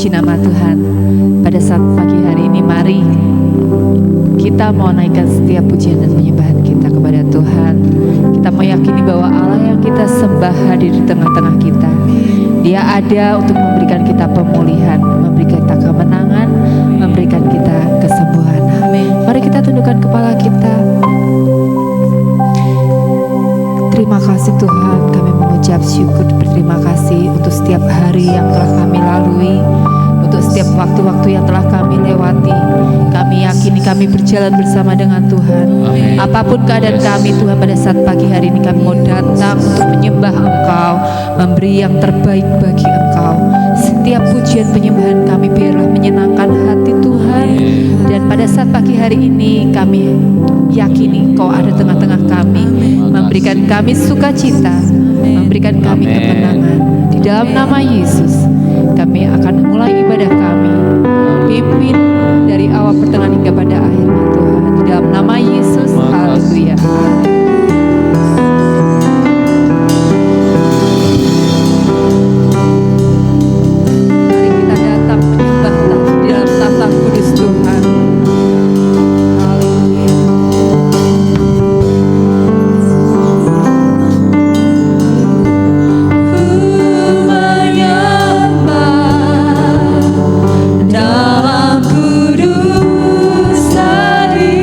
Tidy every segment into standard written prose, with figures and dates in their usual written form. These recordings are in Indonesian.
Puji nama Tuhan. Pada saat pagi hari ini mari kita mau naikkan setiap pujian dan penyembahan kita kepada Tuhan. Kita meyakini bahwa Allah yang kita sembah hadir di tengah-tengah kita. Dia ada untuk memberikan kita pemulihan, memberikan kita kemenangan, memberikan kita kesembuhan. Mari kita tundukkan kepala kita. Terima kasih Tuhan, kami mengucap syukur berterima kasih untuk setiap hari yang telah kami lalui, untuk setiap waktu-waktu yang telah kami lewati. Kami yakini kami berjalan bersama dengan Tuhan. Amin. Apapun keadaan kami Tuhan, pada saat pagi hari ini kami mau datang untuk menyembah Engkau, memberi yang terbaik bagi Engkau. Setiap pujian penyembahan kami biarlah menyenangkan hati Tuhan. Dan pada saat pagi hari ini kami yakini Engkau ada tengah-tengah kami, memberikan kami sukacita, memberikan kami kemenangan. Di dalam nama Yesus kami akan mulai ibadah kami. Pimpin dari awal pertengahan hingga pada akhirnya Tuhan. Di dalam nama Yesus, haleluya. Mari kita datang menyembah di dalam tata kudus Tuhan. Haleluya. Dalam kudus hadiratmu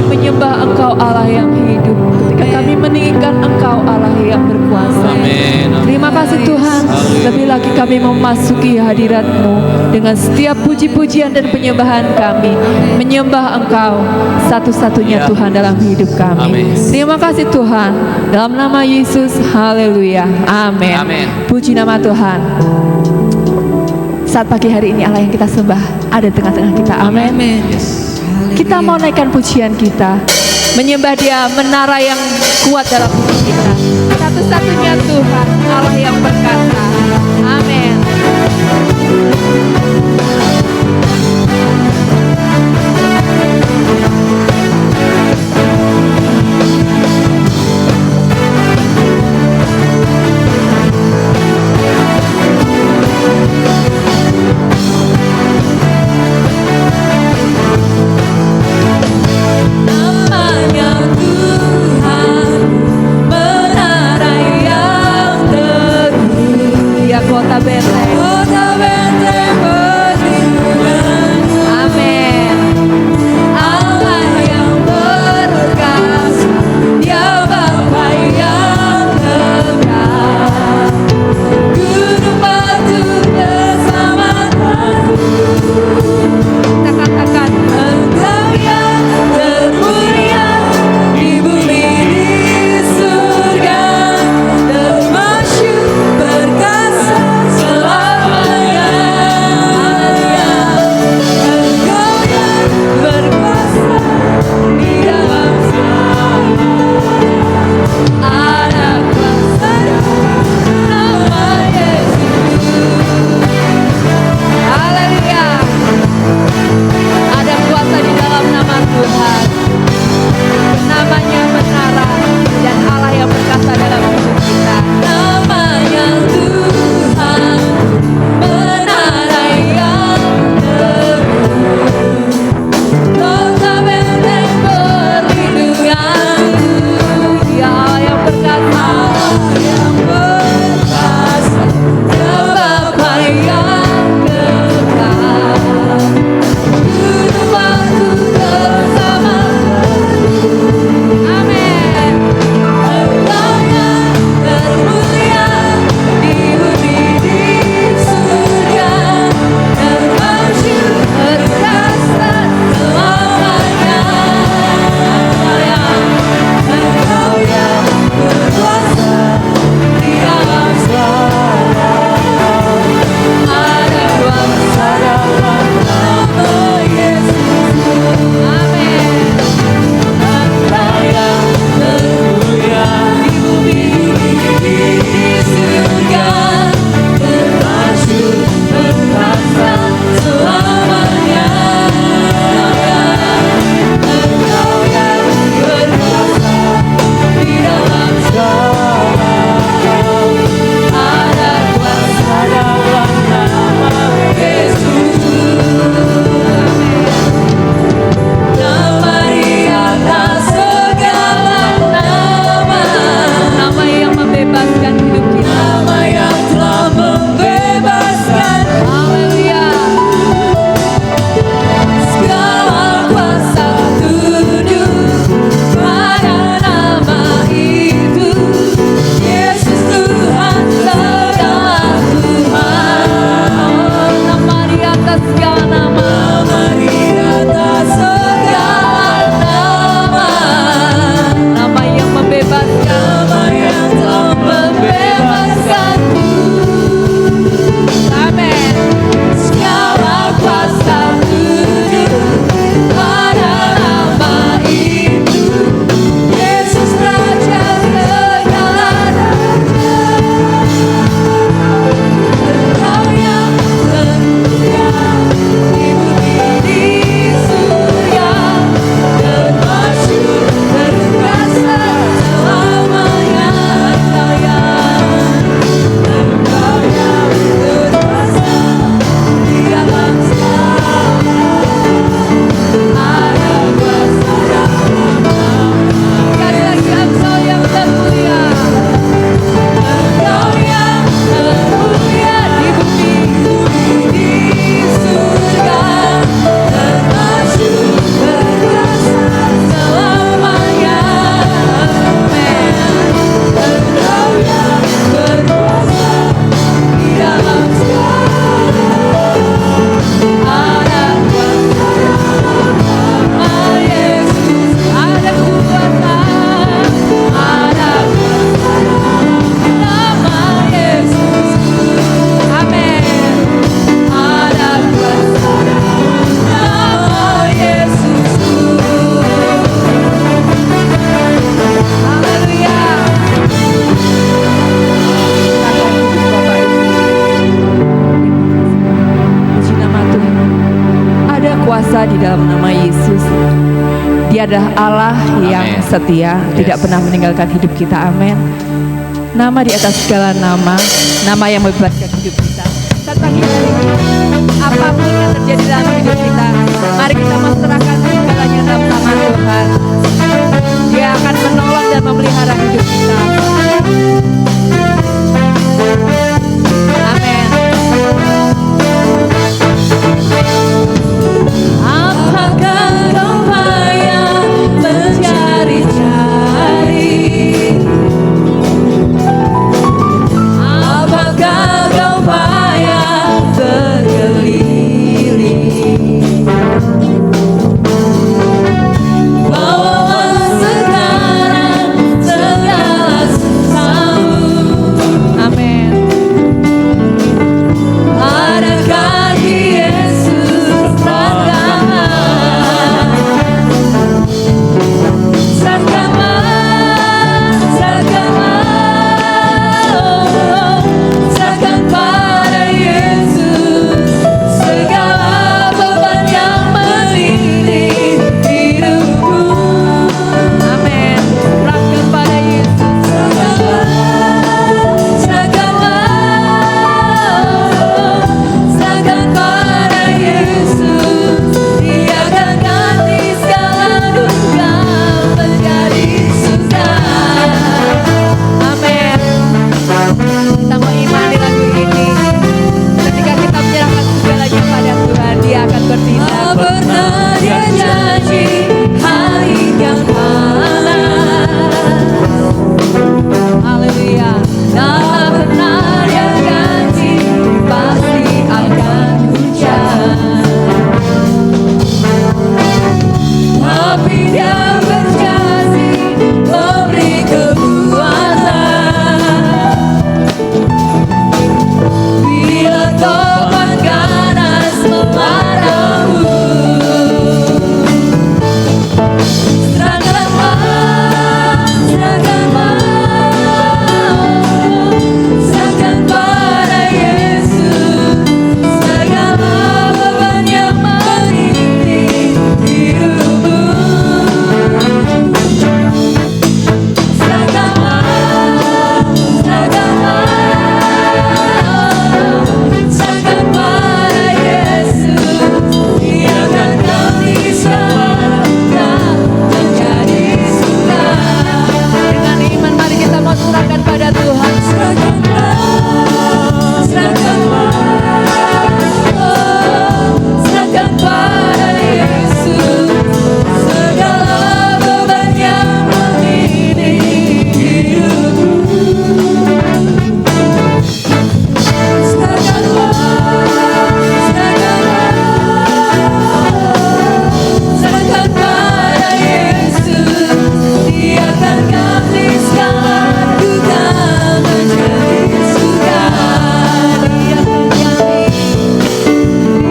menyembah Engkau Allah yang hidup, ketika kami meninggikan Engkau Allah yang berkuasa. Amin. Terima kasih Tuhan, lebih lagi kami memasuki hadirat-Mu dengan setiap puji-pujian dan penyembahan kami, menyembah Engkau satu-satunya Tuhan dalam hidup kami. Amin. Terima kasih Tuhan, dalam nama Yesus, haleluya, amin. Amin. Puji nama Tuhan. Saat pagi hari ini Allah yang kita sembah ada di tengah-tengah kita, amin. Yes. Kita mau naikkan pujian kita, menyembah Dia, menara yang kuat dalam hidup kita. Satu-satunya Tuhan, Allah yang berkata, amin. Namanya Tuhan, menara yang teguh, Ya kota Betlehem, kota Dia adalah Allah yang Amin. setia, tidak pernah meninggalkan hidup kita. Amin. Nama di atas segala nama, nama yang membebaskan hidup kita. Saat pagi hari ini, apapun yang terjadi dalam hidup kita, mari kita serahkan segalanya dalam tangan Tuhan. Dia akan menolong dan memelihara hidup kita. Amin. Apakah kau payah mencari-cari? Apakah kau payah berkeliling? Bawa sekarang segala susahmu. Amin. Ada kaki Yesus serahkan. Serahkan pada Yesus segala beban yang menindih hidupku. Amin. Serahkan pada Yesus. Serahkan pada Yesus, Dia akan ganti segala duka menjadi suka. Amin. Kita mau imani lagu ini. Ketika kita menyerahkan segalanya pada Tuhan, Dia akan bertindak. Tak pernah Dia janji hari yang mana. Haleluya. Tak pernah Dia janji pasti akan hujan. Tapi Dia berjanji memberi kekuatan. Bila topan ganas memaramu, serahkan pada Yesus segala beban yang menindih hidupmu. Serahkan pada Yesus, Dia akan ganti segala duka menjadi suka. Dengan iman mari kita mau serahkan pada Tuhan. Serahkan pada Yesus segala beban yang menindih hidupmu. Serahkan pada Yesus, Dia akan ganti segala duka menjadi suka.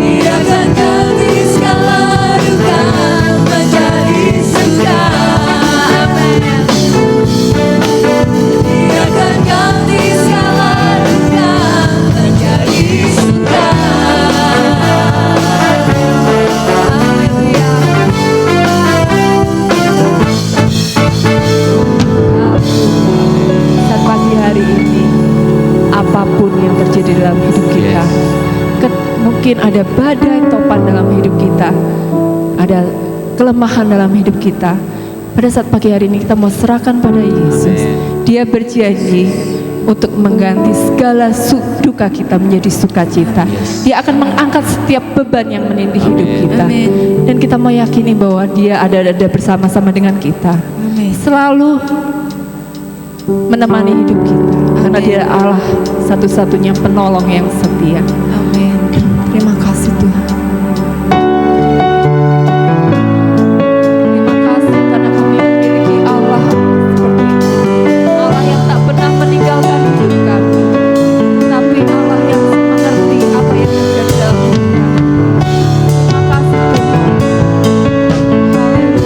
Dia akan ganti segala duka menjadi suka. Amin. Dia akan ganti segala duka menjadi suka. Haleluya. Saat pagi hari ini, apapun yang terjadi dalam hidup kita, mungkin ada badai topan dalam hidup kita, ada kelemahan dalam hidup kita. Pada saat pagi hari ini kita mau serahkan pada Yesus. Dia berjanji untuk mengganti segala duka kita menjadi sukacita. Dia akan mengangkat setiap beban yang menindih hidup kita. Dan kita mau yakini bahwa Dia ada bersama-sama dengan kita. Selalu menemani hidup kita. Karena Dia Allah satu-satunya penolong yang setia. Amin. Terima kasih Tuhan. Terima kasih karena kami memiliki Allah seperti itu. Allah yang tak pernah meninggalkan hidup kami. Tapi Allah yang mengerti apa yang terjadi dalam hidup kami. Terima kasih Tuhan. Haleluya.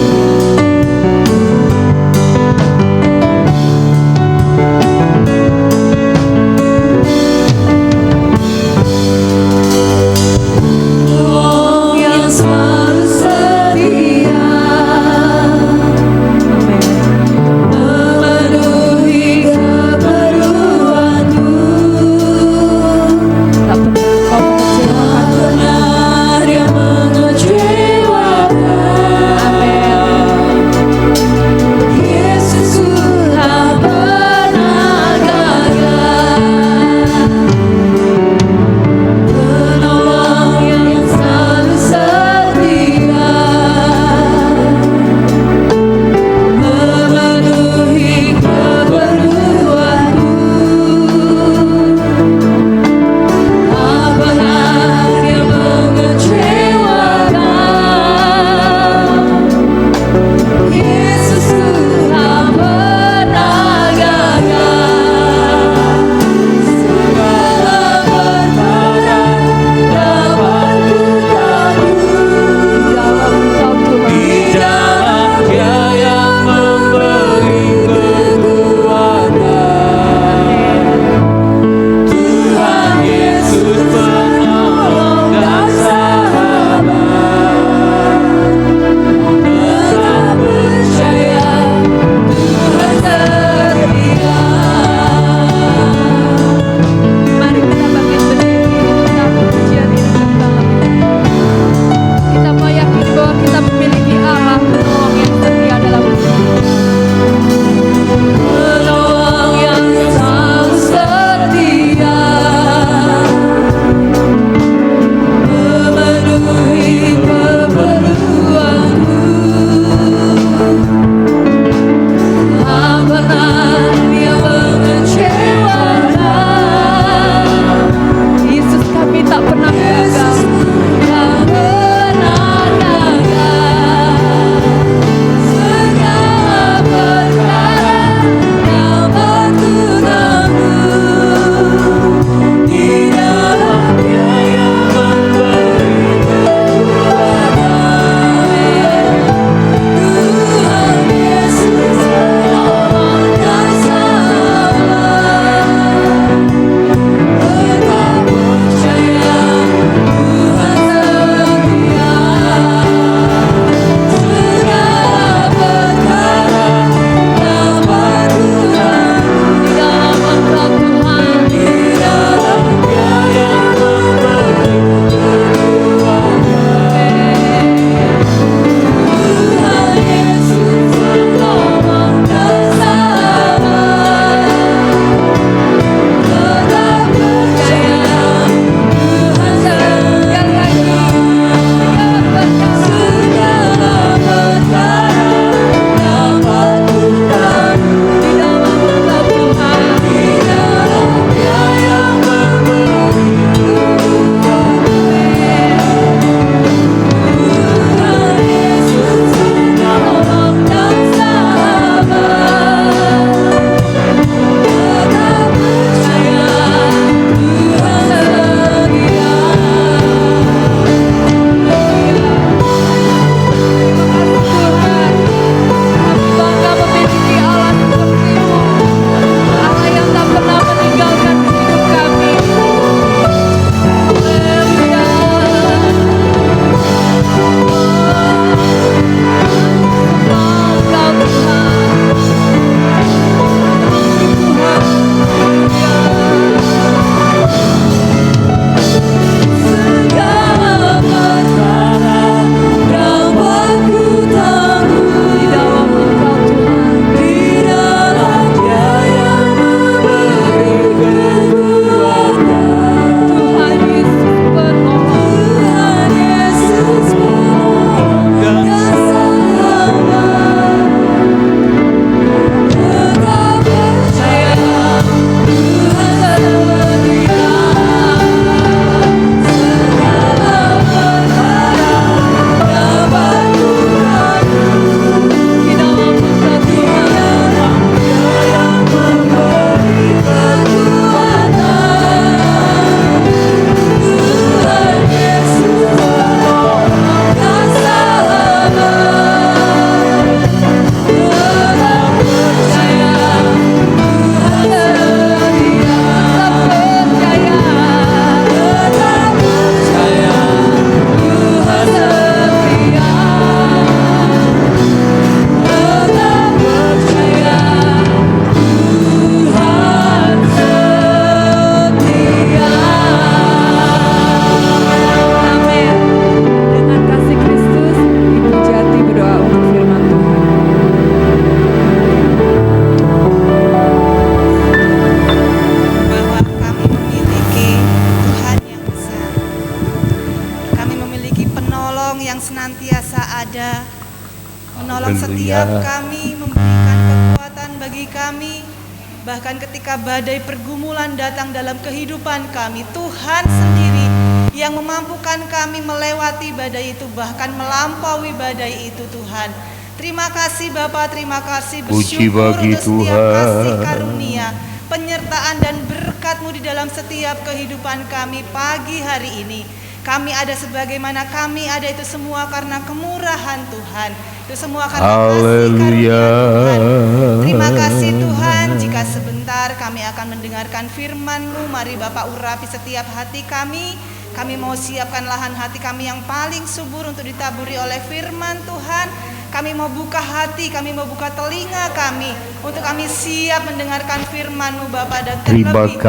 setiap kami, memberikan kekuatan bagi kami. Bahkan ketika badai pergumulan datang dalam kehidupan kami, Tuhan sendiri yang memampukan kami melewati badai itu, bahkan melampaui badai itu Tuhan. Terima kasih Bapa, terima kasih, bersyukur untuk setiap kasih karunia, penyertaan dan berkat-Mu di dalam setiap kehidupan kami pagi hari ini. Kami ada sebagaimana kami ada itu semua karena kemurahan Tuhan. Itu semua karena kasih karunia Tuhan. Terima kasih Tuhan, jika sebentar kami akan mendengarkan firman-Mu, mari Bapak urapi setiap hati kami. Kami mau siapkan lahan hati kami yang paling subur untuk ditaburi oleh firman Tuhan. Kami mau buka hati, kami mau buka telinga kami untuk kami siap mendengarkan firman-Mu Bapa. Dan terlebih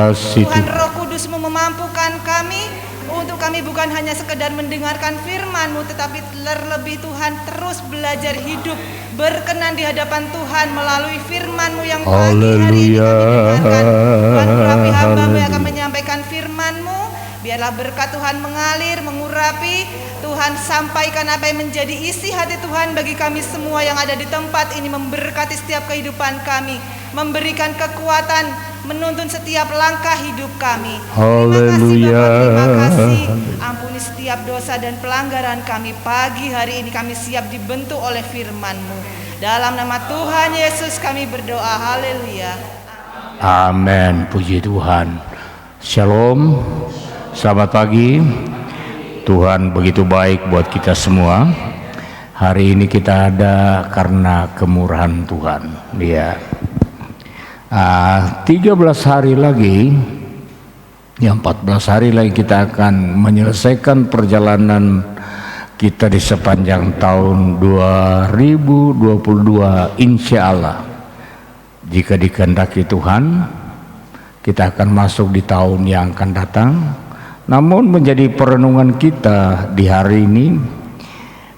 Tuhan Roh Kudus-Mu memampukan kami untuk kami bukan hanya sekedar mendengarkan firman-Mu, tetapi terlebih Tuhan terus belajar hidup berkenan di hadapan Tuhan melalui firman-Mu yang pagi hari ini kami dengarkan. Tuhan urapi hamba-Mu yang akan menyampaikan firman-Mu. Biarlah berkat Tuhan mengalir, mengurapi. Tuhan sampaikan apa yang menjadi isi hati Tuhan bagi kami semua yang ada di tempat ini, memberkati setiap kehidupan kami, memberikan kekuatan, menuntun setiap langkah hidup kami. Terima kasih Bapak, terima kasih. Ampuni setiap dosa dan pelanggaran kami. Pagi hari ini kami siap dibentuk oleh firman-Mu. Dalam nama Tuhan Yesus kami berdoa. Haleluya. Amin. Puji Tuhan. Shalom. Selamat pagi. Tuhan begitu baik buat kita semua. Hari ini kita ada karena kemurahan Tuhan. Ya. 13 hari lagi, ya 14 hari lagi kita akan menyelesaikan perjalanan kita di sepanjang tahun 2022, insya Allah. Jika dikehendaki Tuhan, kita akan masuk di tahun yang akan datang. Namun menjadi perenungan kita di hari ini,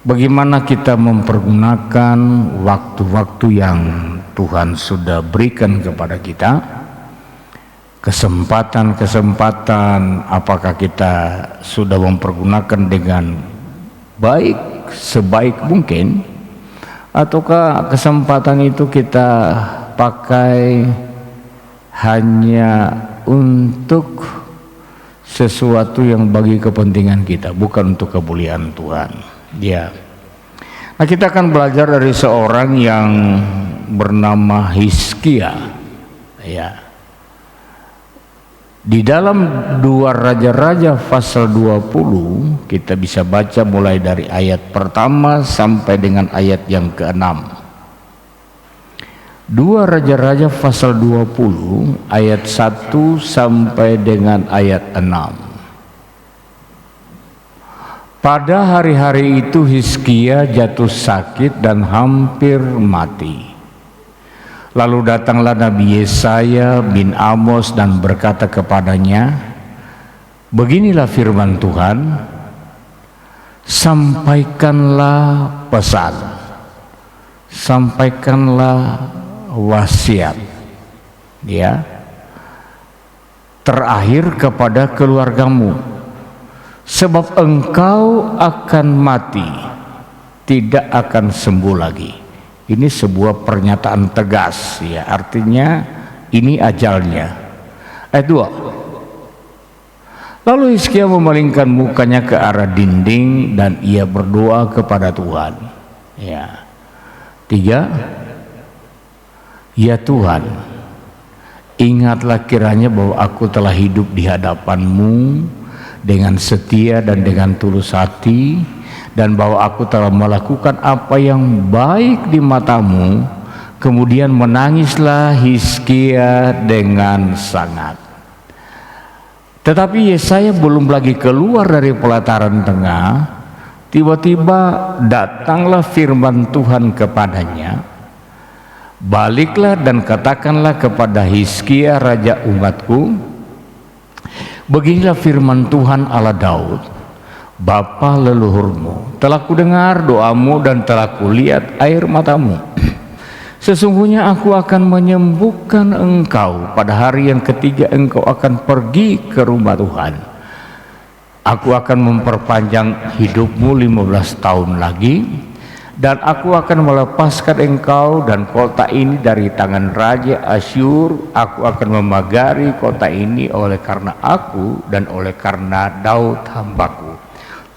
bagaimana kita mempergunakan waktu-waktu yang Tuhan sudah berikan kepada kita, kesempatan-kesempatan apakah kita sudah mempergunakan dengan baik, sebaik mungkin, ataukah kesempatan itu kita pakai hanya untuk sesuatu yang bagi kepentingan kita, bukan untuk kemuliaan Tuhan. Ya. Nah, kita akan belajar dari seorang yang bernama Hizkia. Ya. Di dalam 2 Raja-Raja pasal 20 kita bisa baca mulai dari ayat pertama sampai dengan ayat yang ke-6. 2 Raja-Raja pasal 20 ayat 1 sampai dengan ayat 6. Pada hari-hari itu Hizkia jatuh sakit dan hampir mati. Lalu datanglah Nabi Yesaya bin Amos dan berkata kepadanya, beginilah firman Tuhan, sampaikanlah pesan, sampaikanlah wasiat, ya, terakhir kepada keluargamu, sebab engkau akan mati, tidak akan sembuh lagi. Ini sebuah pernyataan tegas, ya, artinya ini ajalnya. Ayat 2. Lalu Hizkia memalingkan mukanya ke arah dinding dan ia berdoa kepada Tuhan. Ya. 3. Ya Tuhan, ingatlah kiranya bahwa aku telah hidup di hadapan-Mu dengan setia dan dengan tulus hati, dan bahwa aku telah melakukan apa yang baik di mata-Mu. Kemudian menangislah Hizkia dengan sangat. Tetapi Yesaya belum lagi keluar dari pelataran tengah, tiba-tiba datanglah firman Tuhan kepadanya, baliklah dan katakanlah kepada Hizkia raja umatku, beginilah firman Tuhan Allah Daud, bapa leluhurmu, telah kudengar doamu dan telah kulihat air matamu. Sesungguhnya aku akan menyembuhkan engkau. Pada hari yang ketiga engkau akan pergi ke rumah Tuhan. Aku akan memperpanjang hidupmu 15 tahun lagi, Dan aku akan melepaskan engkau dan kota ini dari tangan Raja Asyur. Aku akan memagari kota ini oleh karena aku dan oleh karena Daud hambaku.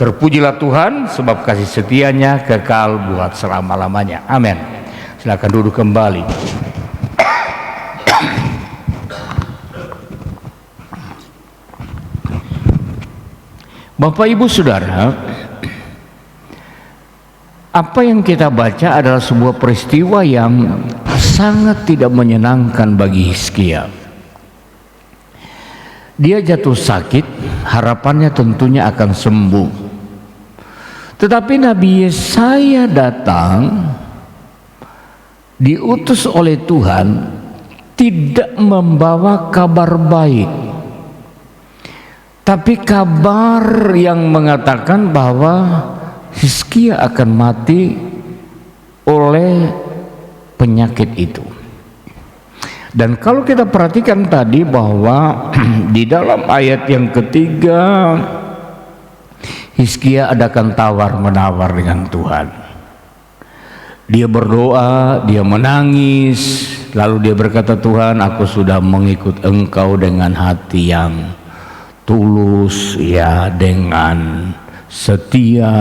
Terpujilah Tuhan, sebab kasih setianya kekal buat selama-lamanya. Amin. Silakan duduk kembali. Bapak Ibu Saudara, apa yang kita baca adalah sebuah peristiwa yang sangat tidak menyenangkan bagi Hizkia. Dia jatuh sakit, harapannya tentunya akan sembuh. Tetapi Nabi Yesaya datang, diutus oleh Tuhan, tidak membawa kabar baik, tapi kabar yang mengatakan bahwa Hizkia akan mati oleh penyakit itu. Dan kalau kita perhatikan tadi bahwa di dalam ayat yang ketiga, Hizkia adakan tawar-menawar dengan Tuhan. Dia berdoa, dia menangis, lalu dia berkata, Tuhan, aku sudah mengikut Engkau dengan hati yang tulus, ya, dengan setia.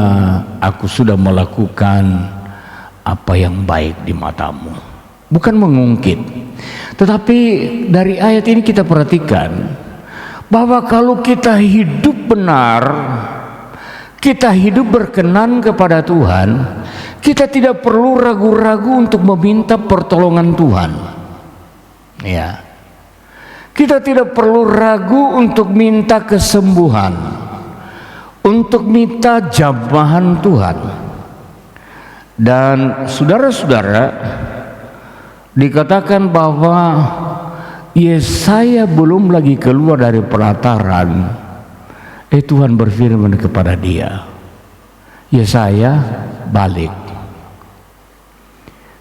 Aku sudah melakukan apa yang baik di matamu. Bukan mengungkit, tetapi dari ayat ini kita perhatikan bahwa kalau kita hidup benar, kita hidup berkenan kepada Tuhan, kita tidak perlu ragu-ragu untuk meminta pertolongan Tuhan. Ya, kita tidak perlu ragu untuk minta kesembuhan, untuk minta jamahan Tuhan. Dan saudara-saudara, dikatakan bahwa Yesaya belum lagi keluar dari pelataran, Tuhan berfirman kepada dia, Yesaya, balik,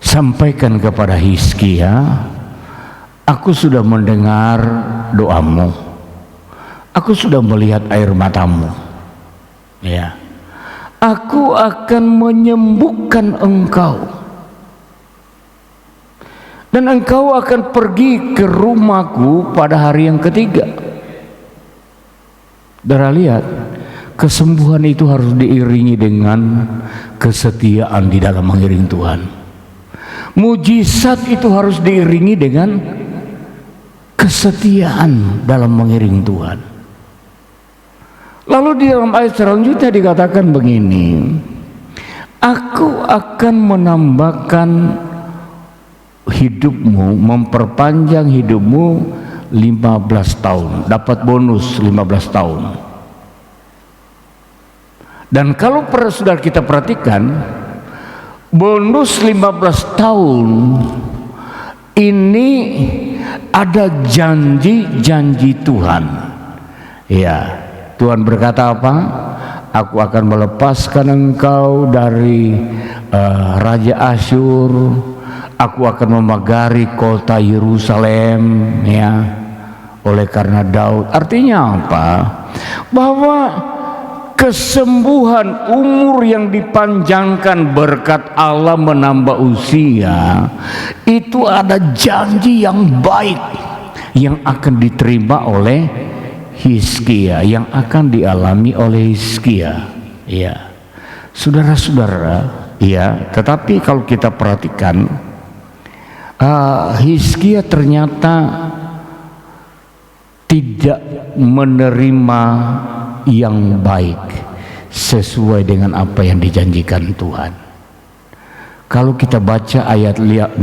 sampaikan kepada Hizkia, aku sudah mendengar doamu, aku sudah melihat air matamu. Ya, aku akan menyembuhkan engkau, dan engkau akan pergi ke rumahku pada hari yang ketiga. Saudara lihat, kesembuhan itu harus diiringi dengan kesetiaan di dalam mengiring Tuhan. Mujizat itu harus diiringi dengan kesetiaan dalam mengiring Tuhan. Lalu di dalam ayat selanjutnya dikatakan begini, aku akan menambahkan hidupmu, memperpanjang hidupmu 15 tahun, dapat bonus 15 tahun. Dan kalau saudara kita perhatikan, bonus 15 tahun ini ada janji-janji Tuhan. Ya, Tuhan berkata apa? Aku akan melepaskan engkau dari Raja Asyur. Aku akan memagari kota Yerusalem, ya, oleh karena Daud. Artinya apa? Bahwa kesembuhan, umur yang dipanjangkan berkat Allah menambah usia, itu ada janji yang baik yang akan diterima oleh Hizkia, yang akan dialami oleh Hizkia. Ya, saudara-saudara, ya. Tetapi kalau kita perhatikan, Hizkia ternyata tidak menerima yang baik sesuai dengan apa yang dijanjikan Tuhan. Kalau kita baca ayat 16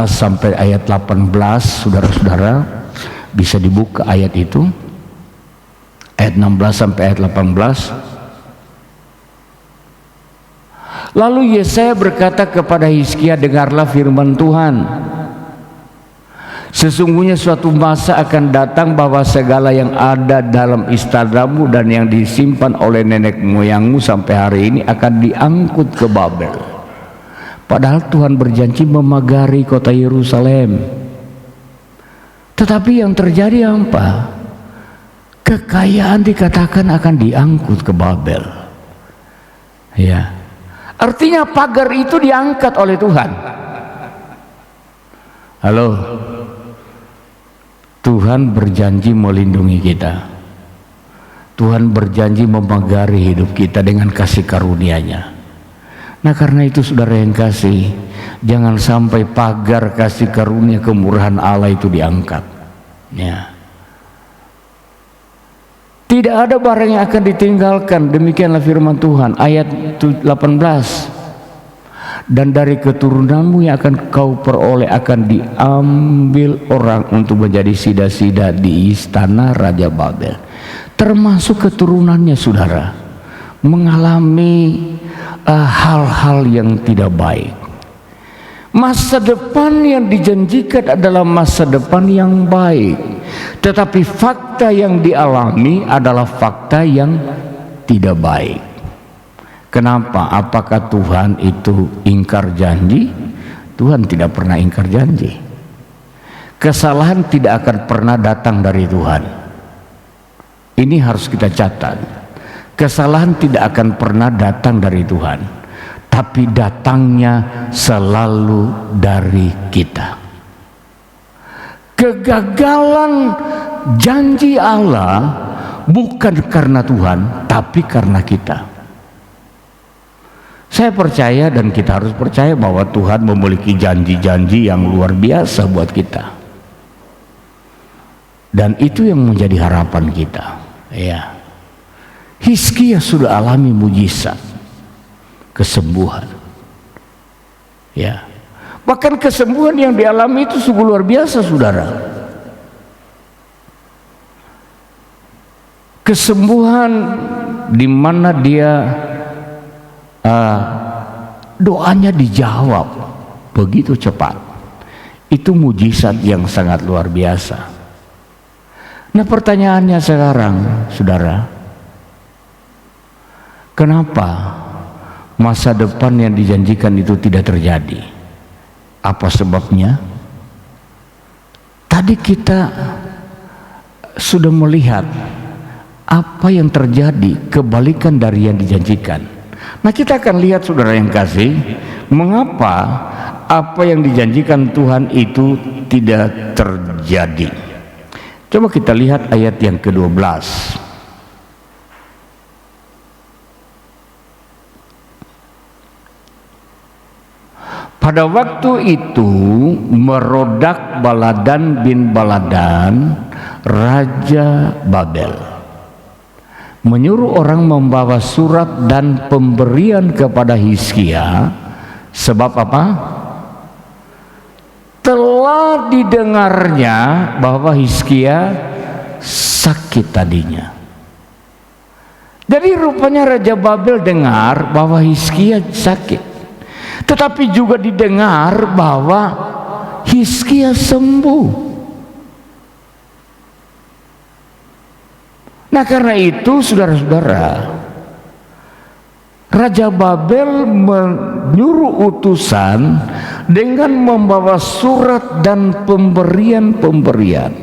sampai ayat 18, saudara-saudara bisa dibuka ayat itu, ayat 16 sampai ayat 18. Lalu Yesaya berkata kepada Hizkia, dengarlah firman Tuhan. Sesungguhnya suatu masa akan datang bahwa segala yang ada dalam istanamu dan yang disimpan oleh nenek moyangmu sampai hari ini akan diangkut ke Babel. Padahal Tuhan berjanji memagari kota Yerusalem. Tetapi yang terjadi apa? Kekayaan dikatakan akan diangkut ke Babel. Ya, Artinya pagar itu diangkat oleh Tuhan. Halo, Tuhan berjanji melindungi kita. Tuhan berjanji memagari hidup kita dengan kasih karunia-Nya. Nah, karena itu saudara yang kasih, jangan sampai pagar kasih karunia kemurahan Allah itu diangkat. Ya. Tidak ada barang yang akan ditinggalkan, demikianlah firman Tuhan ayat 18. Dan dari keturunanmu yang akan kau peroleh akan diambil orang untuk menjadi sida-sida di istana Raja Babel. Termasuk keturunannya saudara mengalami hal-hal yang tidak baik. Masa depan yang dijanjikan adalah masa depan yang baik, tetapi fakta yang dialami adalah fakta yang tidak baik. Kenapa? Apakah Tuhan itu ingkar janji? Tuhan tidak pernah ingkar janji. Kesalahan tidak akan pernah datang dari Tuhan. Ini harus kita catat. Kesalahan tidak akan pernah datang dari Tuhan, tapi datangnya selalu dari kita. Kegagalan janji Allah bukan karena Tuhan, tapi karena kita. Saya percaya dan kita harus percaya bahwa Tuhan memiliki janji-janji yang luar biasa buat kita. Dan itu yang menjadi harapan kita. Ya. Hizkia sudah alami mujizat, kesembuhan. Ya. Bahkan kesembuhan yang dialami itu sungguh luar biasa, saudara. Kesembuhan di mana dia doanya dijawab begitu cepat. Itu mujizat yang sangat luar biasa. Nah, pertanyaannya sekarang, saudara, kenapa masa depan yang dijanjikan itu tidak terjadi? Apa sebabnya? Tadi kita sudah melihat apa yang terjadi, kebalikan dari yang dijanjikan. Nah, kita akan lihat saudara yang kasih, mengapa apa yang dijanjikan Tuhan itu tidak terjadi. Coba kita lihat ayat yang ke-12. Pada waktu itu Merodak Baladan bin Baladan, Raja Babel, menyuruh orang membawa surat dan pemberian kepada Hizkia. Sebab apa? Telah didengarnya bahwa Hizkia sakit tadinya. Jadi rupanya Raja Babel dengar bahwa Hizkia sakit, tetapi juga didengar bahwa Hizkia sembuh. Nah, karena itu saudara-saudara, Raja Babel menyuruh utusan dengan membawa surat dan pemberian-pemberian.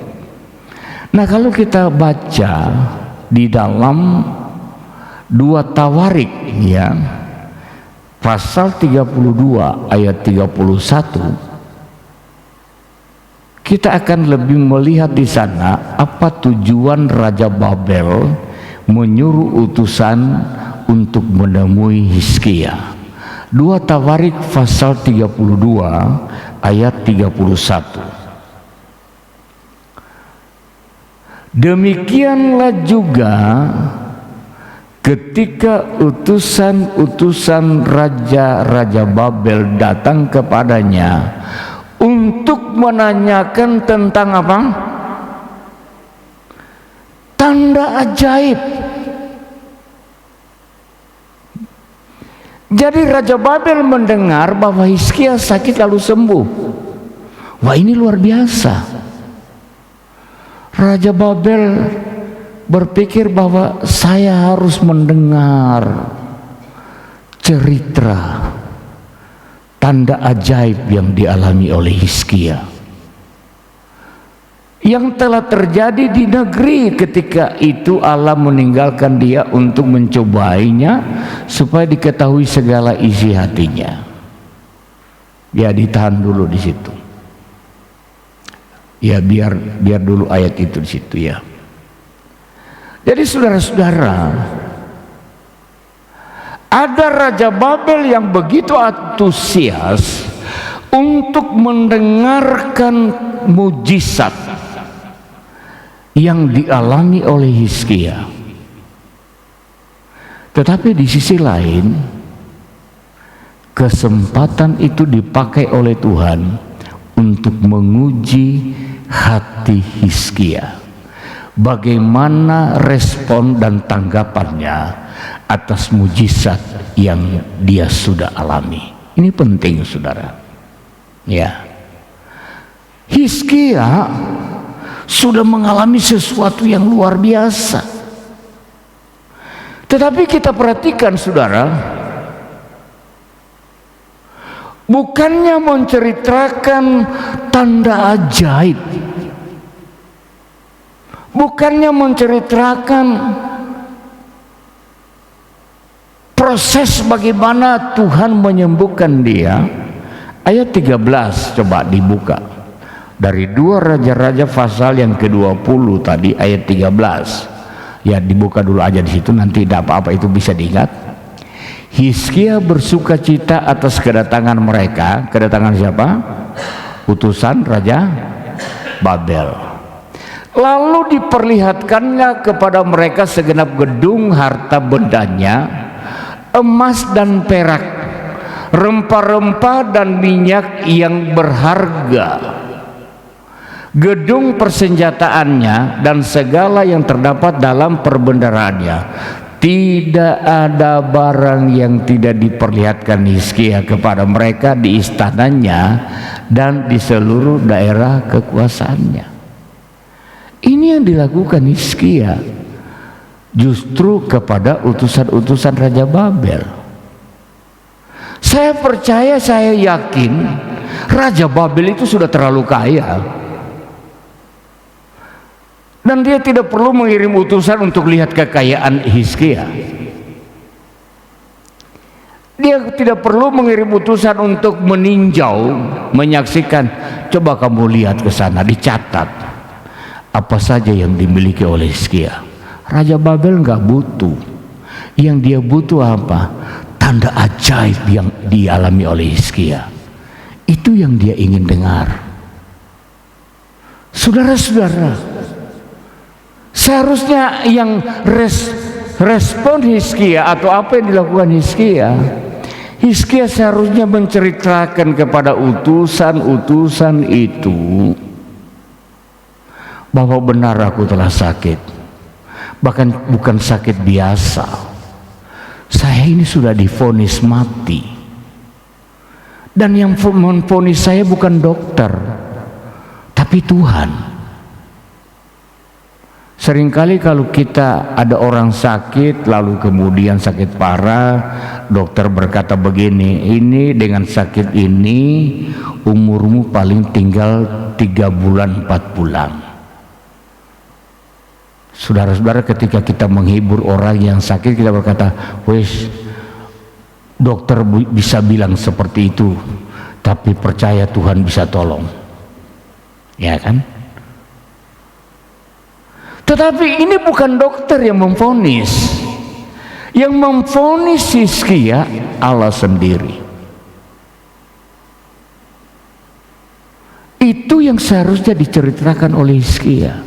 Nah, kalau kita baca di dalam 2 Tawarik, ya, pasal 32 ayat 31, kita akan lebih melihat di sana apa tujuan Raja Babel menyuruh utusan untuk menemui Hizkia. 2 Tawarik pasal 32 ayat 31. Demikianlah juga ketika utusan-utusan raja-raja Babel datang kepadanya untuk menanyakan tentang apa? Tanda ajaib. Jadi Raja Babel mendengar bahwa Hizkia sakit lalu sembuh. Wah, ini luar biasa. Raja Babel berpikir bahwa saya harus mendengar cerita tanda ajaib yang dialami oleh Hizkia. yang telah terjadi di negeri ketika itu Allah meninggalkan dia untuk mencobainya supaya diketahui segala isi hatinya. Ya, ditahan dulu di situ. Ya, biar dulu ayat itu di situ ya. Jadi saudara-saudara, ada Raja Babel yang begitu antusias untuk mendengarkan mujizat yang dialami oleh Hizkia. Tetapi di sisi lain, kesempatan itu dipakai oleh Tuhan untuk menguji hati Hizkia. Bagaimana respon dan tanggapannya atas mujizat yang dia sudah alami. Ini penting, saudara. Ya, Hizkia sudah mengalami sesuatu yang luar biasa. Tetapi kita perhatikan, saudara, bukannya menceritakan tanda ajaib, bukannya menceritakan proses bagaimana Tuhan menyembuhkan dia. Ayat 13 coba dibuka dari 2 Raja-Raja pasal yang ke-20 tadi, ayat 13. Ya, dibuka dulu aja di situ, nanti tidak apa-apa, itu bisa diingat. Hizkia bersuka cita atas kedatangan mereka. Kedatangan siapa? Utusan Raja Babel. Lalu diperlihatkannya kepada mereka segenap gedung harta bendanya, emas dan perak, rempah-rempah dan minyak yang berharga, gedung persenjataannya dan segala yang terdapat dalam perbendaharaannya. Tidak ada barang yang tidak diperlihatkan Hizkia kepada mereka di istananya dan di seluruh daerah kekuasaannya. Ini yang dilakukan Hizkia justru kepada utusan-utusan Raja Babel. Saya percaya, saya yakin Raja Babel itu sudah terlalu kaya, dan dia tidak perlu mengirim utusan untuk lihat kekayaan Hizkia. Dia tidak perlu mengirim utusan untuk meninjau, menyaksikan. Coba kamu lihat ke sana, dicatat apa saja yang dimiliki oleh Hizkia. Raja Babel nggak butuh. Yang dia butuh apa? Tanda ajaib yang dialami oleh Hizkia. Itu yang dia ingin dengar. Saudara-saudara, seharusnya yang respon Hizkia atau apa yang dilakukan Hizkia seharusnya menceritakan kepada utusan-utusan itu bahwa benar aku telah sakit, bahkan bukan sakit biasa. Saya ini sudah divonis mati, dan yang memvonis saya bukan dokter, tapi Tuhan. Seringkali kalau kita ada orang sakit, lalu kemudian sakit parah, dokter berkata begini, ini dengan sakit ini umurmu paling tinggal 3 bulan 4 bulan. Saudara-saudara, ketika kita menghibur orang yang sakit, kita berkata, wes, dokter bisa bilang seperti itu, tapi percaya Tuhan bisa tolong, ya kan? Tetapi ini bukan dokter yang memvonis. Yang memvonis Hizkia Allah sendiri. Itu yang seharusnya diceritakan oleh Hizkia.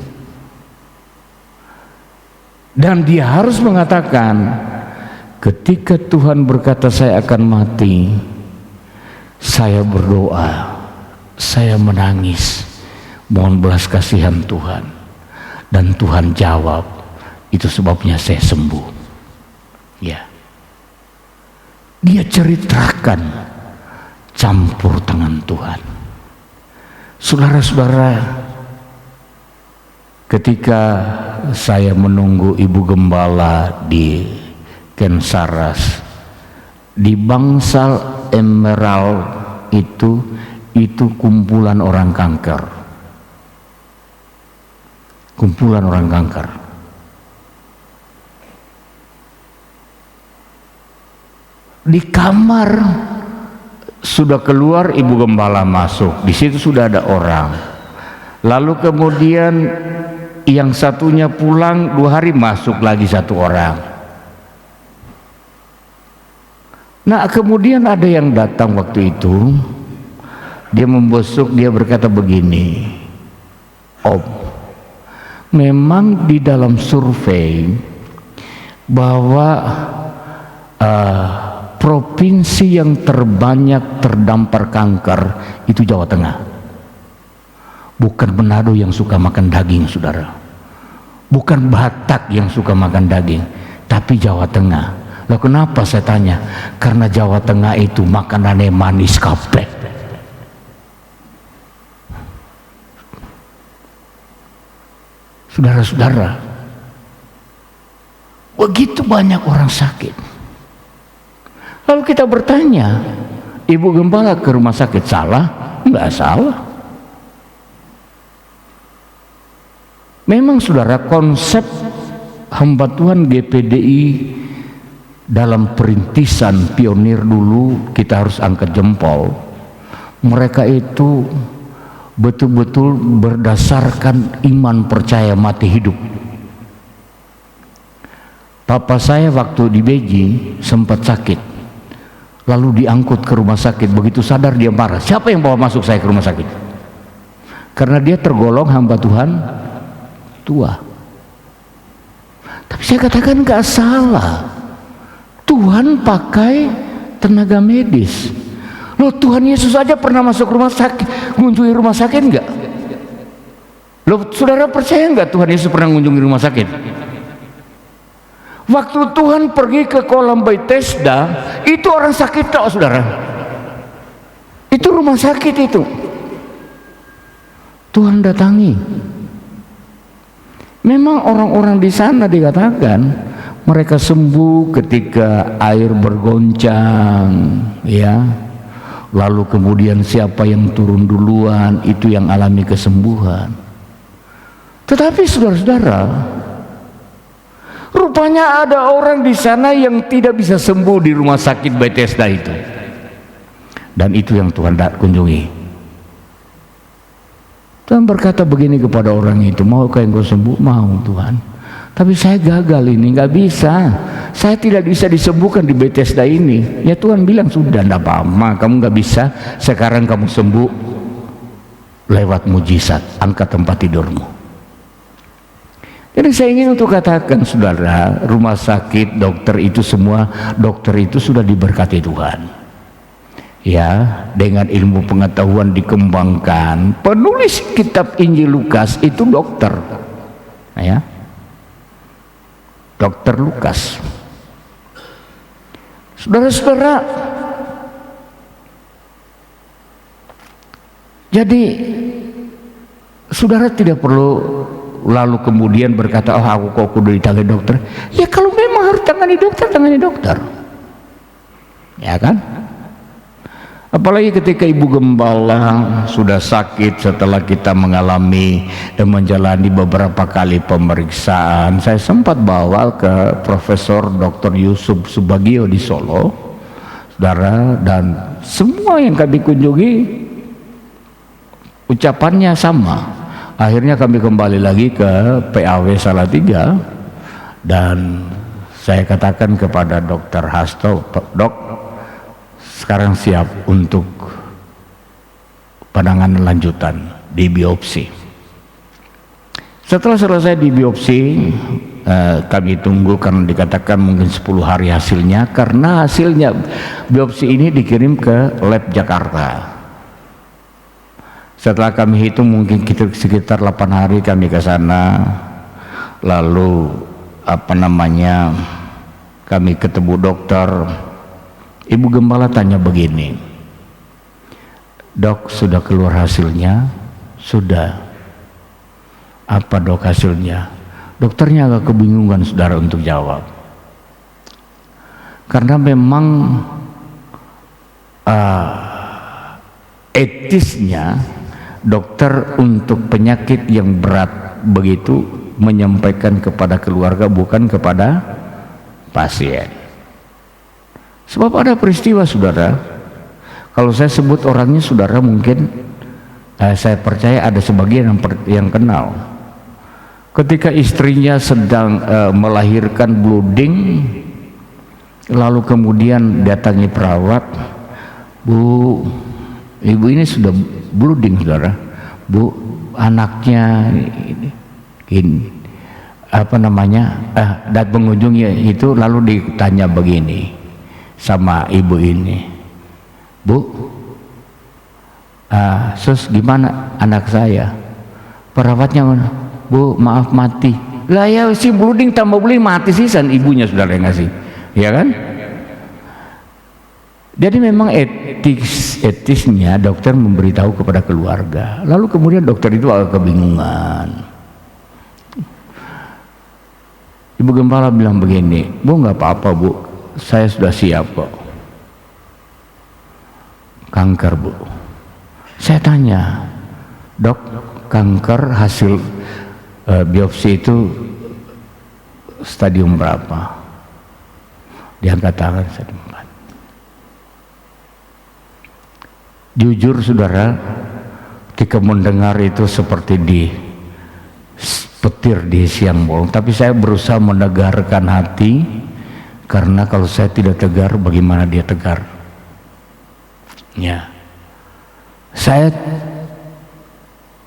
Dan dia harus mengatakan, ketika Tuhan berkata saya akan mati, saya berdoa, saya menangis, mohon belas kasihan Tuhan, dan Tuhan jawab, itu sebabnya saya sembuh. Ya, dia ceritakan campur tangan Tuhan. Saudara-saudara, ketika saya menunggu Ibu Gembala di Kensaras, di Bangsal Emerald itu kumpulan orang kanker. kumpulan orang kanker. Di kamar sudah keluar, ibu gembala masuk, di situ sudah ada orang. Lalu kemudian yang satunya pulang 2 hari, masuk lagi 1 orang. Nah kemudian ada yang datang waktu itu, dia membusuk, dia berkata begini, Om, memang di dalam survei bahwa provinsi yang terbanyak terdampar kanker itu Jawa Tengah. Bukan Manado yang suka makan daging, saudara. Bukan Batak yang suka makan daging, tapi Jawa Tengah. Loh kenapa saya tanya? Karena Jawa Tengah itu makanannya manis kabeh. Saudara-saudara, begitu banyak orang sakit. Lalu kita bertanya, ibu gembala ke rumah sakit salah? Enggak salah. Memang saudara, konsep hamba Tuhan GPDI dalam perintisan pionir dulu, kita harus angkat jempol. Mereka itu betul-betul berdasarkan iman, percaya, mati, hidup. Papa saya waktu di Beijing sempat sakit, lalu diangkut ke rumah sakit. Begitu sadar dia marah, siapa yang bawa masuk saya ke rumah sakit? Karena dia tergolong hamba Tuhan tua. Tapi saya katakan gak salah, Tuhan pakai tenaga medis. Loh, Tuhan Yesus aja pernah masuk rumah sakit, mengunjungi rumah sakit enggak? Loh, saudara percaya enggak Tuhan Yesus pernah mengunjungi rumah sakit? Waktu Tuhan pergi ke kolam Bethesda, itu orang sakit tak, saudara? Itu rumah sakit itu. Tuhan datangi. Memang orang-orang di sana dikatakan mereka sembuh ketika air bergoncang, ya. Lalu kemudian siapa yang turun duluan itu yang alami kesembuhan. Tetapi saudara-saudara, rupanya ada orang di sana yang tidak bisa sembuh di rumah sakit Bethesda itu. Dan itu yang Tuhan kunjungi. Tuhan berkata begini kepada orang itu, maukah engkau sembuh? Mau Tuhan. Tapi saya gagal ini, nggak bisa. Saya tidak bisa disembuhkan di Bethesda ini. Ya Tuhan bilang, sudah enggak apa-apa, kamu nggak bisa. Sekarang kamu sembuh lewat mujizat, angkat tempat tidurmu. Jadi saya ingin untuk katakan saudara, rumah sakit, dokter itu semua, dokter itu sudah diberkati Tuhan. Ya, dengan ilmu pengetahuan dikembangkan. Penulis kitab Injil Lukas itu dokter, ya, Dokter Lukas. Saudara-saudara, jadi saudara tidak perlu lalu kemudian berkata, oh aku kok kudu ditangani dokter. Ya kalau memang harus tangani dokter, ya kan? Apalagi ketika ibu gembala sudah sakit setelah kita mengalami dan menjalani beberapa kali pemeriksaan. Saya sempat bawa ke Profesor Dr. Yusuf Subagio di Solo, saudara, dan semua yang kami kunjungi ucapannya sama. Akhirnya kami kembali lagi ke PAW Salatiga dan saya katakan kepada Dr. Hasto, Dok, sekarang siap untuk penanganan lanjutan di biopsi. Setelah selesai di biopsi, kami tunggu karena dikatakan mungkin 10 hari hasilnya, karena hasilnya biopsi ini dikirim ke lab Jakarta. Setelah kami hitung mungkin sekitar 8 hari kami ke sana, lalu kami ketemu dokter. Ibu gembala tanya begini, Dok, sudah keluar hasilnya? Sudah. Apa dok hasilnya? Dokternya agak kebingungan saudara untuk jawab, karena memang etisnya dokter untuk penyakit yang berat begitu menyampaikan kepada keluarga, bukan kepada pasien. Sebab ada peristiwa saudara, kalau saya sebut orangnya saudara mungkin saya percaya ada sebagian yang kenal. Ketika istrinya sedang melahirkan blooding, lalu kemudian datangi perawat, "Bu, ibu ini sudah blooding saudara. Bu, anaknya ini dan pengunjungnya itu lalu ditanya begini sama ibu ini, "Bu, sus gimana anak saya?" Perawatnya, "Bu, maaf mati." Lah ya si blooding tambah beli mati sisan ibunya saudara yang ngasih, ya kan? Jadi memang etisnya dokter memberitahu kepada keluarga. Lalu kemudian dokter itu agak kebingungan. Ibu gembala bilang begini, "Bu, nggak apa-apa Bu, saya sudah siap kok." Kanker Bu. Saya tanya, "Dok, kanker hasil biopsi itu stadium berapa?" Dia angkat tangan, stadium 4. Jujur saudara, ketika mendengar itu seperti di petir di siang bolong, tapi saya berusaha menegarkan hati, karena kalau saya tidak tegar, bagaimana dia tegar? Ya,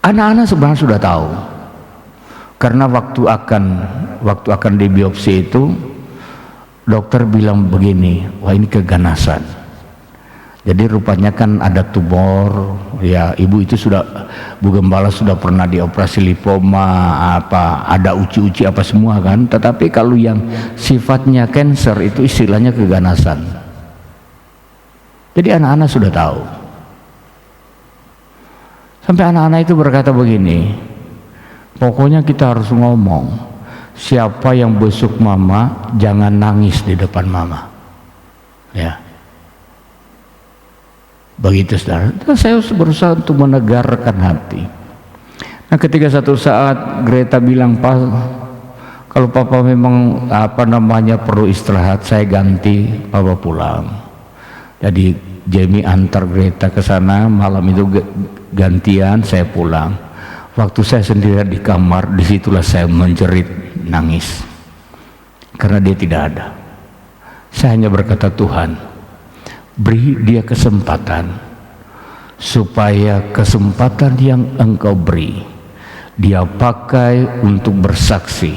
anak-anak sebenarnya sudah tahu, karena waktu akan dibiopsi itu dokter bilang begini, "Wah, ini keganasan." Jadi rupanya kan ada tumor, ya ibu itu Bu Gembala sudah pernah dioperasi lipoma, ada uci-uci apa semua kan, tetapi kalau yang sifatnya cancer itu istilahnya keganasan. Jadi anak-anak sudah tahu. Sampai anak-anak itu berkata begini, "Pokoknya kita harus ngomong, siapa yang besuk mama jangan nangis di depan mama." Ya. Begitu saudara. Dan saya berusaha untuk menegarkan hati. Nah, ketika satu saat Greta bilang, "Pak, kalau papa memang perlu istirahat, saya ganti papa pulang." Jadi Jamie antar Greta ke sana, malam itu gantian saya pulang. Waktu saya sendirian di kamar, disitulah saya menjerit nangis karena dia tidak ada. Saya hanya berkata, "Tuhan, beri dia kesempatan, supaya kesempatan yang Engkau beri dia pakai untuk bersaksi,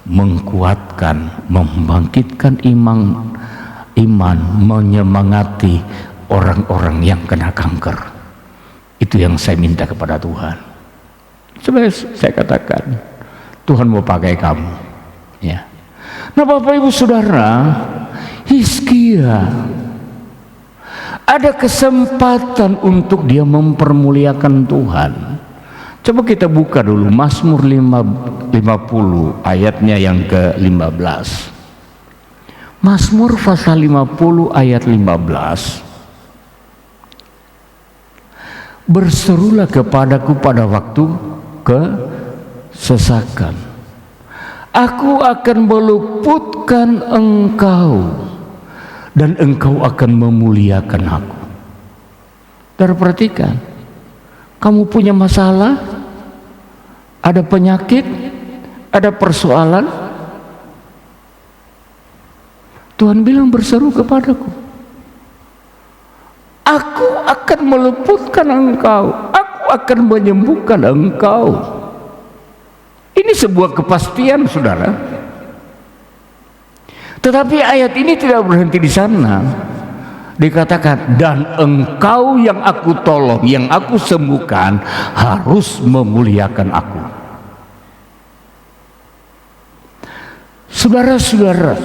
mengkuatkan, membangkitkan iman, menyemangati orang-orang yang kena kanker." Itu yang saya minta kepada Tuhan. Sebenarnya saya katakan, Tuhan mau pakai kamu, ya. Nah, Bapak Ibu Saudara, Hizkia ada kesempatan untuk dia mempermuliakan Tuhan. Coba kita buka dulu Mazmur 50 ayatnya yang ke-15. Mazmur pasal 50 ayat 15. "Berserulah kepadaku pada waktu kesesakan. Aku akan meluputkan engkau, dan engkau akan memuliakan aku." Dan perhatikan, kamu punya masalah, ada penyakit, ada persoalan, Tuhan bilang, "Berseru kepadaku, aku akan meluputkan engkau, aku akan menyembuhkan engkau." Ini sebuah kepastian saudara. Tetapi ayat ini tidak berhenti di sana. Dikatakan, "Dan engkau yang aku tolong, yang aku sembuhkan, harus memuliakan aku." Saudara-saudara,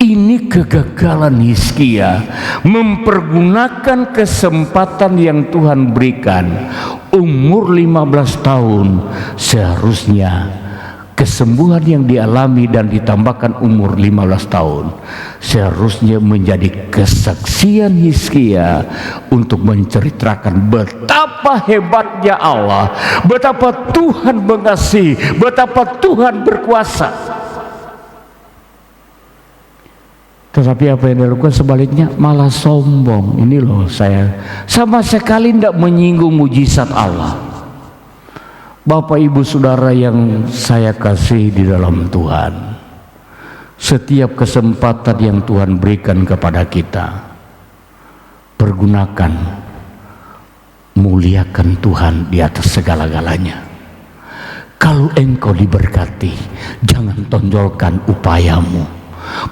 ini kegagalan Hizkia mempergunakan kesempatan yang Tuhan berikan. Umur 15 tahun seharusnya kesembuhan yang dialami dan ditambahkan umur 15 tahun seharusnya menjadi kesaksian Hizkia untuk menceritakan betapa hebatnya Allah, betapa Tuhan mengasihi, betapa Tuhan berkuasa. Tetapi apa yang dilakukan sebaliknya, malah sombong. Ini loh, saya sama sekali tidak menyinggung mujizat Allah. Bapak Ibu Saudara yang saya kasih di dalam Tuhan, setiap kesempatan yang Tuhan berikan kepada kita, pergunakan, muliakan Tuhan di atas segala-galanya. Kalau engkau diberkati, jangan tonjolkan upayamu.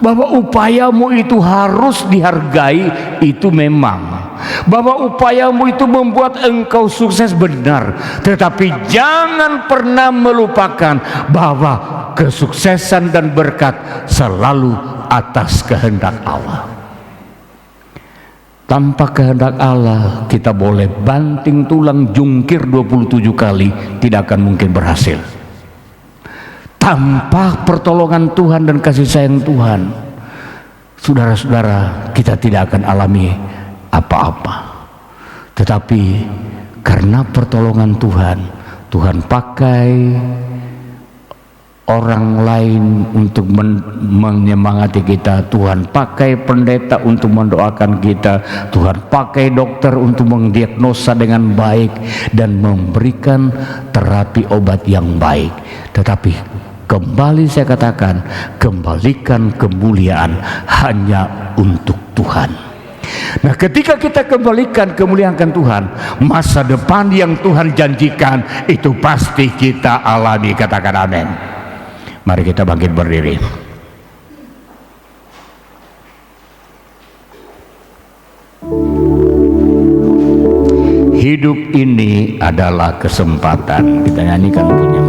Bahwa upayamu itu harus dihargai, itu memang. Bahwa upayamu itu membuat engkau sukses, benar. Tetapi jangan pernah melupakan bahwa kesuksesan dan berkat selalu atas kehendak Allah. Tanpa kehendak Allah, kita boleh banting tulang jungkir 27 kali, tidak akan mungkin berhasil. Tanpa pertolongan Tuhan dan kasih sayang Tuhan, saudara-saudara, kita tidak akan alami apa-apa. Tetapi karena pertolongan Tuhan, Tuhan pakai orang lain untuk menyemangati kita. Tuhan pakai pendeta untuk mendoakan kita. Tuhan pakai dokter untuk mendiagnosa dengan baik dan memberikan terapi obat yang baik. Tetapi kembali saya katakan, kembalikan kemuliaan hanya untuk Tuhan. Nah, ketika kita kembalikan kemuliaan Tuhan, masa depan yang Tuhan janjikan itu pasti kita alami. Katakan amin. Mari kita bangkit berdiri. Hidup ini adalah kesempatan. Kita nyanyikan punya.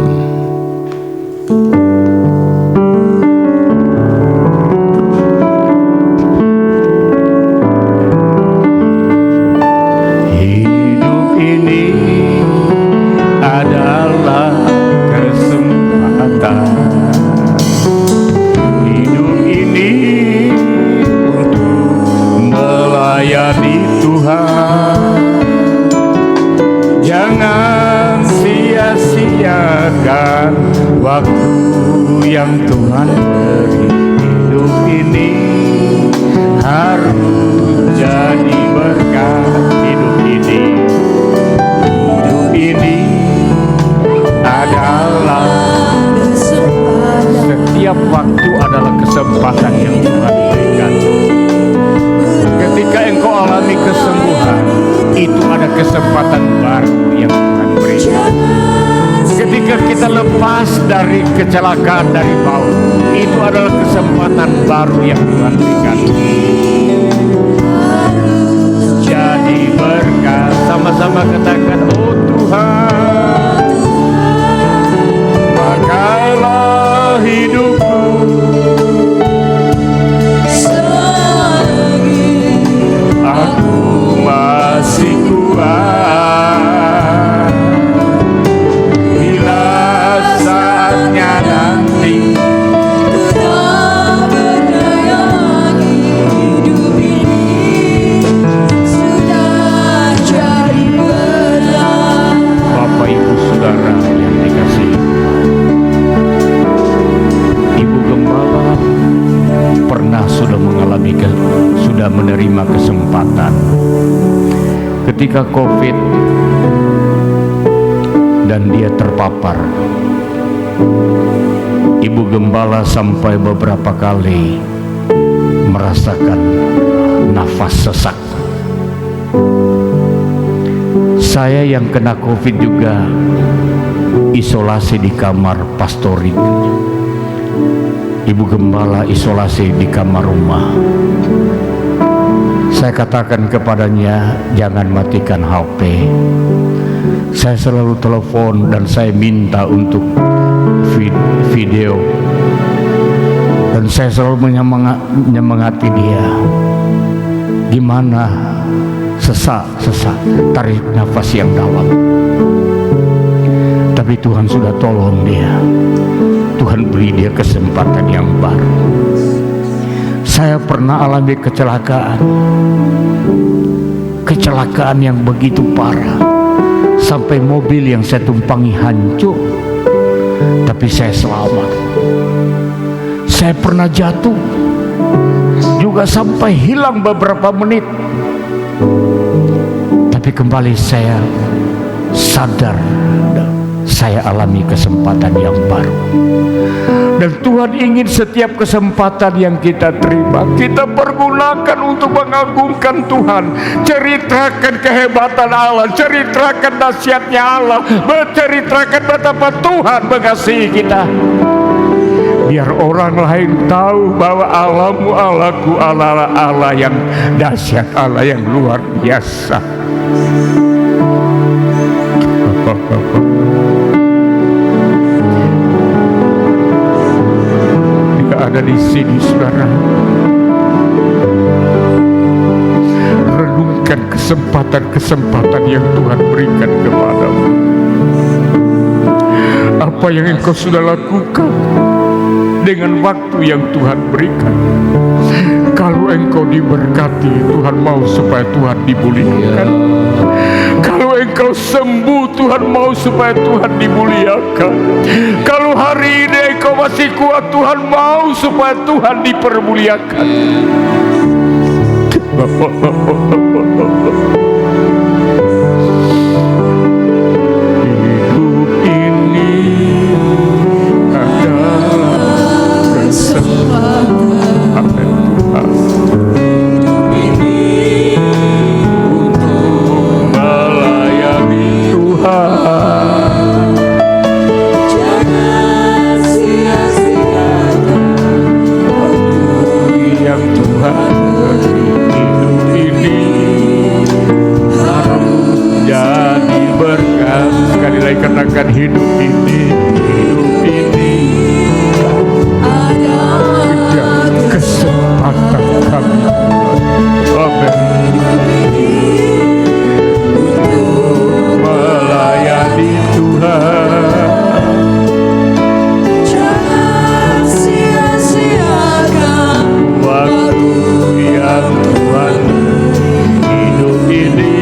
Jangan sia-siakan waktu yang Tuhan beri. Hidup ini harus jadi berkat. Hidup ini adalah setiap waktu adalah kesempatan yang Tuhan berikan. Ketika engkau alami kesembuhan, itu ada kesempatan baru yang Tuhan berikan. Ketika kita lepas dari kecelakaan, dari maut, itu adalah kesempatan baru yang Tuhan berikan. Jadi berkat, sama-sama katakan, oh Tuhan, pakailah hidupku selagi aku masih kuat. Bila saatnya nanti tak berdaya lagi, hidup ini sudah jadi berat. Bapak Ibu Saudara yang dikasihi, Ibu Gembala pernah sudah menerima kesempatan ketika COVID dan dia terpapar. Ibu Gembala sampai beberapa kali merasakan nafas sesak. Saya yang kena COVID juga isolasi di kamar pastorik. Ibu Gembala isolasi di kamar rumah. Saya katakan kepadanya, jangan matikan HP. Saya selalu telepon dan saya minta untuk video. Dan saya selalu menyemangati dia. Gimana? Sesak, tarik nafas yang dalam. Tapi Tuhan sudah tolong dia. Tuhan beri dia kesempatan yang baru. Saya pernah alami kecelakaan yang begitu parah, sampai mobil yang saya tumpangi hancur, tapi saya selamat. Saya pernah jatuh juga sampai hilang beberapa menit, tapi kembali saya sadar, saya alami kesempatan yang baru. Dan Tuhan ingin setiap kesempatan yang kita terima, kita pergunakan untuk mengagungkan Tuhan. Ceritakan kehebatan Allah, ceritakan dahsyatnya Allah, menceritakan betapa Tuhan mengasihi kita. Biar orang lain tahu bahwa Allahmu Allahku adalah Allah yang dahsyat, Allah yang luar biasa. Dia ada di sini, saudara. Renungkan kesempatan-kesempatan yang Tuhan berikan kepadamu. Apa yang engkau sudah lakukan dengan waktu yang Tuhan berikan? Kalau engkau diberkati, Tuhan mau supaya Tuhan dimuliakan. Kalau engkau sembuh, Tuhan mau supaya Tuhan dimuliakan. Kalau hari ini engkau masih kuat, Tuhan mau supaya Tuhan dipermuliakan. Hidup ini adalah kesempatan Tuhan untuk melayani Tuhan. Jangan sia-siakan waktu yang Tuhan beri. Hidup ini harus jadi berkat. Sekali lagi katakan, hidup ini kesempatan kami. Amin. Untuk melayani Tuhan. Jangan sia-siakan Waktu yang Tuhan. Hidup ini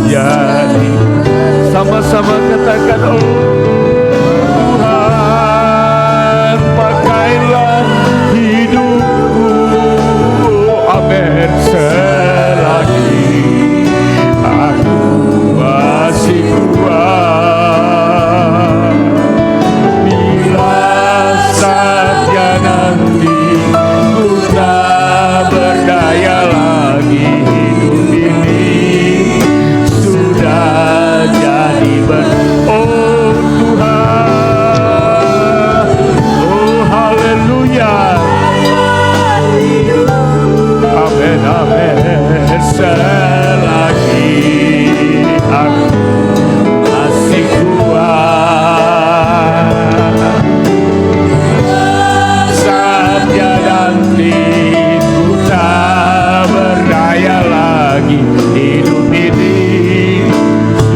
jadi. Sama-sama katakan, oh Tuhan, pakailah hidupku. Amin. Selagi aku masih kuat, bila saatnya nanti ku tak berdaya lagi, hidup ini sudah jadi oh Tuhan, oh haleluya, amin, amin. Selagi aku masih kuat, saatnya nanti ku tak berdaya lagi, hidup ini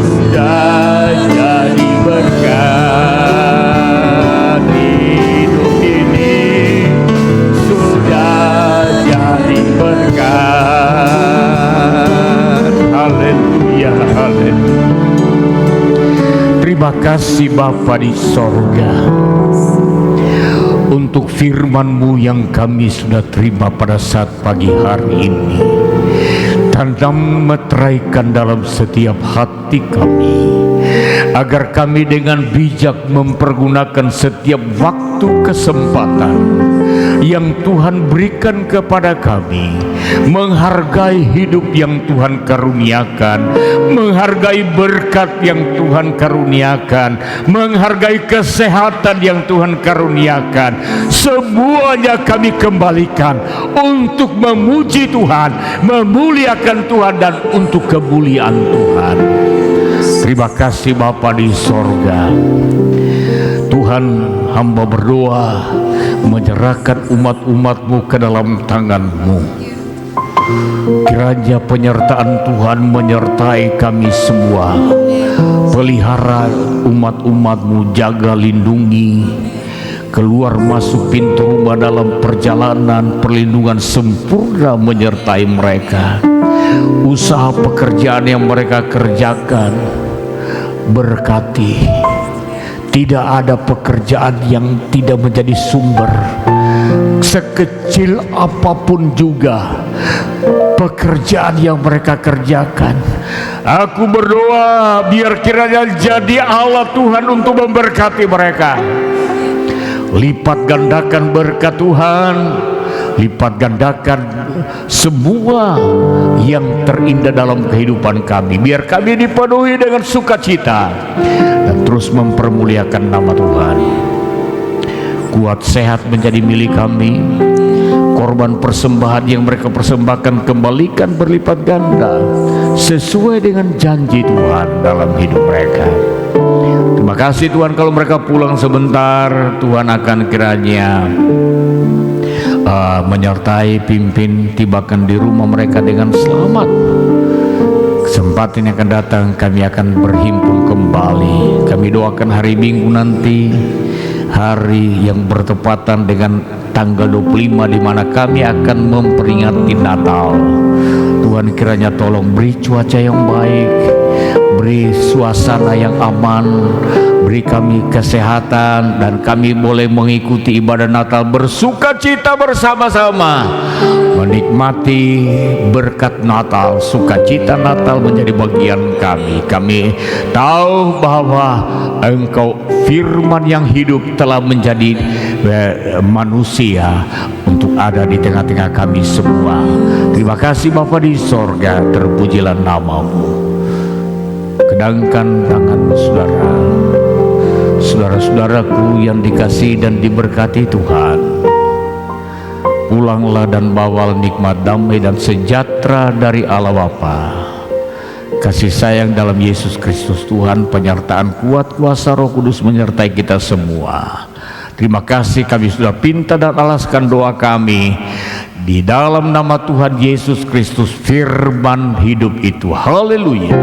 sudah jadi berkat. Hidup ini sudah jadi berkat. Haleluya, haleluya. Terima kasih Bapa di sorga untuk firman-Mu yang kami sudah terima pada saat pagi hari ini. Tanam meteraikan dalam setiap hati kami, agar kami dengan bijak mempergunakan setiap waktu kesempatan yang Tuhan berikan kepada kami, menghargai hidup yang Tuhan karuniakan, menghargai berkat yang Tuhan karuniakan, menghargai kesehatan yang Tuhan karuniakan. Semuanya kami kembalikan untuk memuji Tuhan, memuliakan Tuhan, dan untuk kemuliaan Tuhan. Terima kasih Bapa di sorga. Tuhan, hamba berdoa menyerahkan umat-umat-Mu ke dalam tangan-Mu. Kiranya penyertaan Tuhan menyertai kami semua. Pelihara umat-umat-Mu, jaga lindungi, keluar masuk pintu rumah dalam perjalanan, perlindungan sempurna menyertai mereka. Usaha pekerjaan yang mereka kerjakan berkati. Tidak ada pekerjaan yang tidak menjadi sumber, sekecil apapun juga pekerjaan yang mereka kerjakan. Aku berdoa biar kiranya jadi Allah Tuhan untuk memberkati mereka. Lipat gandakan berkat Tuhan, lipat gandakan semua yang terindah dalam kehidupan kami. Biar kami dipenuhi dengan sukacita dan terus mempermuliakan nama Tuhan. Kuat sehat menjadi milik kami. Korban persembahan yang mereka persembahkan kembalikan berlipat ganda sesuai dengan janji Tuhan dalam hidup mereka. Terima kasih Tuhan, kalau mereka pulang sebentar, Tuhan akan kiranya menyertai, pimpin, tibakan di rumah mereka dengan selamat. Kesempatan yang akan datang kami akan berhimpun kembali. Kami doakan hari Minggu nanti, hari yang bertepatan dengan tanggal 25, di mana kami akan memperingati Natal. Tuhan kiranya tolong beri cuaca yang baik, beri suasana yang aman, beri kami kesehatan, dan kami boleh mengikuti ibadah Natal bersukacita bersama-sama, menikmati berkat Natal. Sukacita Natal menjadi bagian kami. Kami tahu bahwa Engkau firman yang hidup telah menjadi manusia untuk ada di tengah-tengah kami semua. Terima kasih Bapa di sorga, terpujilah nama-Mu. Kedangkan tangan-Mu saudara, saudara-saudaraku yang dikasihi dan diberkati Tuhan. Pulanglah dan bawalah nikmat damai dan sejahtera dari Allah Bapa, kasih sayang dalam Yesus Kristus Tuhan, penyertaan kuat kuasa Roh Kudus menyertai kita semua. Terima kasih, kami sudah pinta dan alaskan doa kami di dalam nama Tuhan Yesus Kristus, firman hidup itu. Haleluya.